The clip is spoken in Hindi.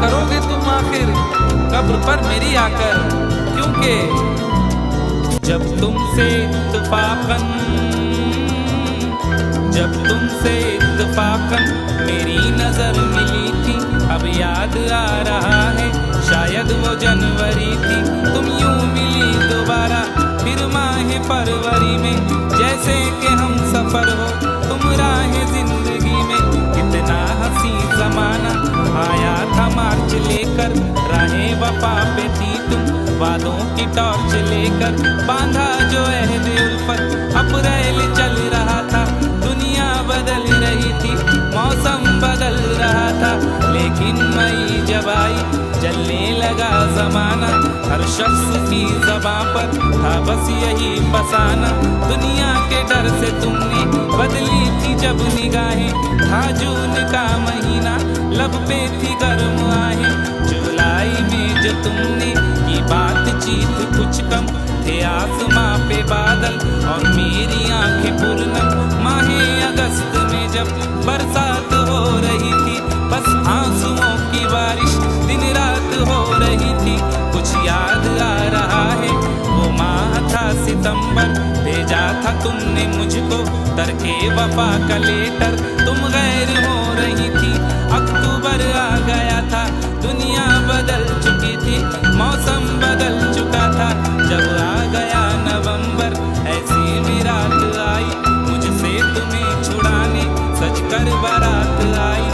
करोगे तुम आखिर कब्र पर मेरी आकर, क्योंकि जब तुमसे इत्तफाकन मेरी नजर मिली थी, अब याद आ रहा है शायद वो जनवरी थी। तुम यूं मिली दोबारा फिर माह फरवरी में, जैसे कि हम सफर हो तुम राह जिंदगी में। कितना हंसी जमाना आया था मार्च लेकर, राहें वफा पे थी तुम वादों की टॉर्च लेकर। बांधा जो अहद उल्फत अप्रैल चल रहा था, दुनिया बदल रही थी, मौसम बदल रहा था। लेकिन मई जब आई जलने लगा जमाना, हर शख्स की ज़बां पर था बस यही फसाना। दुनिया के डर से तुमने बदली थी जब निगाहें, था जून का महीना लब पे थी गर्म आहें। जुलाई में जो तुमने की बातचीत कुछ कम थे आसमां पे बादल और मेरी आंखें पूर्णम। माहे अगस्त में जब बरसात हो रही थी, बस आंसुओं की बारिश दिन रात हो रही थी। कुछ याद आ रहा है वो माह था सितंबर, भेजा था तुमने मुझको तरके वफा का लेटर। तुम गैर हो रही थी, अक्टूबर आ गया था, दुनिया बदल चुकी थी, मौसम बदल चुका था। जब आ गया नवंबर ऐसी भी रात आई, मुझसे तुम्हें छुड़ाने सज कर बारात आई।